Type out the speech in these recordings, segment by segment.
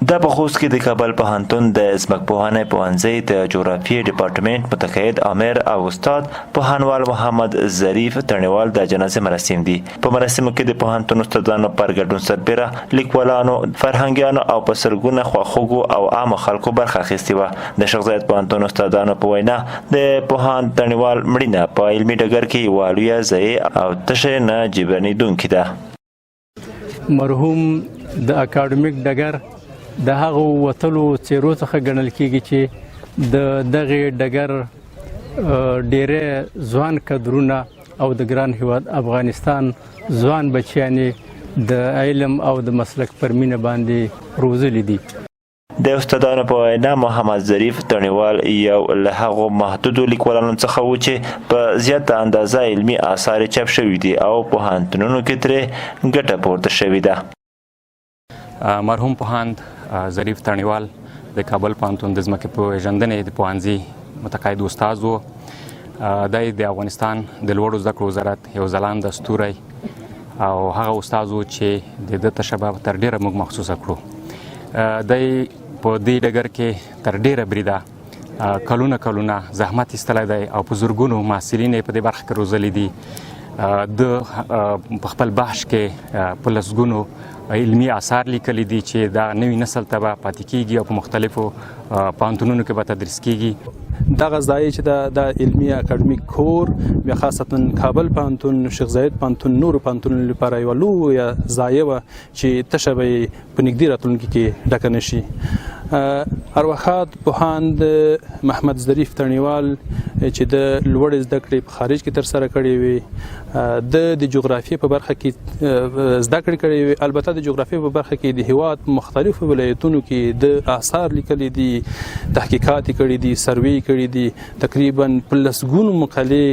دا په خوست کې د کابل پوهنتون د ځمکپوهنې پوهنځي د جغرافیې ډپارټمنټ متقاعد امیر او استاد پوهنوال محمد ظریف تڼیوال د جنازې مراسم دي. په مراسمو کې د پوهنتون استادانو پر ګډون سربیره لیکوالانو، فرهنګیانو او په سلګونه خواخوږو او عامو خلکو برخه اخیستې وه. د شیخ زاید پوهنتون استادانو په وینا د پوهاند تڼیوال مړینه په علمي ډګر کې یوه لویه ضایع او تشه نه جبرانېدونکې ده. مرحوم د اکاډمیک ډګر د هغو وتلو څیرو څخه ګڼل کېږي چې د دغې ډګر ډېری ځوان کدرونه او د ګران هیواد افغانستان ځوان بچیانې د علم او د مسلک پر مینه باندې روزلي دي. د استادانو په وینا محمد ظریف تڼیوال یو له هغو محدودو لیکوالانو څخه و چې په زیاته اندازه علمي آثار چاپ شوي دي او پوهنتونونو کې ترې ګټه پورته شوې ده. مرحوم پوهاند ظریف تڼیوال د کابل پوهنتون د ځمکې پېژندنې د پوهنځي متقاعد استاد و. دی د افغانستان د لوړو زده کړو وزارت یو ځلانده ستوری او هغه استاد و چې د ده تشبه تر ډېره موږ محسوسه کړو. دی په دې ډګر کې تر ډېره بریده کلونه زحمت ایستلی دی او په زرګونو محصلین یې په دې برخه کې روزلي دي. د په خپل بحث کې په لسګونو علمي آثار لیکلي دي چې دا نوي نسل ته به پاتې کېږي او په مختلفو پوهنتونونو کې به تدریس کېږي. دغه ځای چې د علمي اکاډمیک کور بیا خاصتا کابل پوهنتون، شیخ زاید پوهنتون، نورو پوهنتونونو لپاره یوه لویه ضایع وه چې تشه به یې په نږدې راتلونکي کې ډکه نه شي. ارواښاد پوهاند محمد ظریف تڼیوال چې د لوړې زده کړې په خارج کې ترسره کړې وې، د جغرافیې په برخه کې زده کړې کړې وې. البته د جغرافیې په برخه کې د هیواد مختلفو ولایتونو کې د آثار لیکلي دي، تحقیقات یې کړي دي، سروې کړي دي. تقریبا په لسګونو مقالې،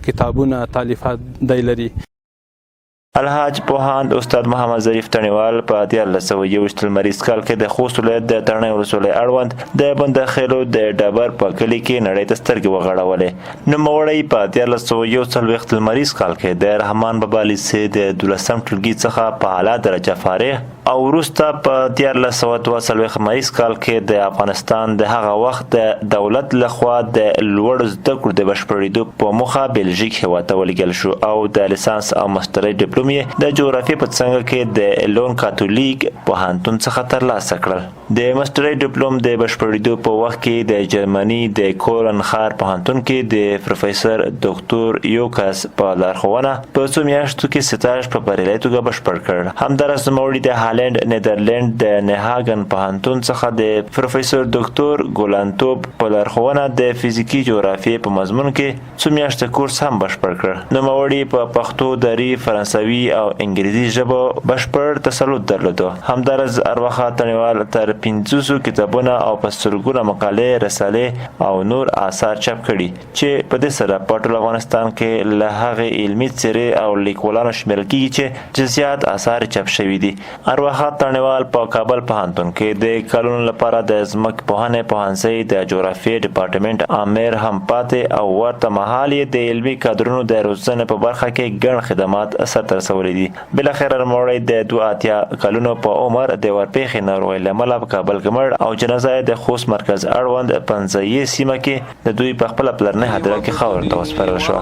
کتابونه، تالیفات دی لري. الحاج پوهاند استاد محمد ظریف تڼیوال په 1921 لمریز کال کې د خوست ولایت د تڼۍ ولسوالۍ اړوند د بندخیلو د ډبر په کلي کې نړۍ ته سترګې وغړولې. نوموړی په 1941 لمریز کال کې د رحمان بابا لیسې د 12م ټولګي څخه په اعلی درجه فارغ او وروسته په 1942 لمریز کال کې د افغانستان د هغه وخت د دولت لخوا د لوړو زده کړو د بشپړېدو په موخه بلژیک هېواد ته ولېږل شو او د لیسانس او ماسترۍ ډیپلوم د جغرافیې په څانګه کې د لون کاتولیک پوهنتون څخه ترلاسه کړل. د ماسترۍ ډیپلوم د بشپړېدو په وخت کې د جرمني د کولن ښار پوهنتون کې د پروفیسور ډاکټر یوکاس په لارښوونه په څو میاشتو کې سټاژ په بریالۍ توګه بشپړ کړ. همداراز نوموړي د هالند نیدرلند د نهاګن پوهنتون څخه د پروفیسور ډاکټر ګولانتوب په لارښوونه د فزیکي جغرافیې په مضمون کې څو میاشتې کورس هم بشپړ کړ. نوموړي په پښتو، دري، فرانسوي او انګریزي ژبو بشپړ تسلط درلودو. همداراز ارواښاد تڼیوال تر 500 کتابونه او په سلګونه مقالې، رسالې او نور آثار چاپ کړي چې په دې سره په ټول افغانستان کې له هغې علمي څېرې او لیکوالانو شمیرل کېږي چې زیات آثار چاپ شوي دي. ارواښاد تڼیوال په کابل پوهنتون کې د کلونو لپاره د ځمکپوهنې پوهنځي د جغرافیې ډپارټمنټ امیر هم پاتې او ورته مهال یې د علمي کادرونو د روزنې په برخه کې ګڼ خدمات سرته رسولي دي. بالاخره نوموړی د 82 کلونو په عمر د ورپېښې ناروغۍ له امله په کابل کې مړ او جنازه یې د خوست مرکز اړوند پنځایي سیمه کې د دوی په خپله پلرنۍ هدیره کې خاورو ته وسپارل شوه.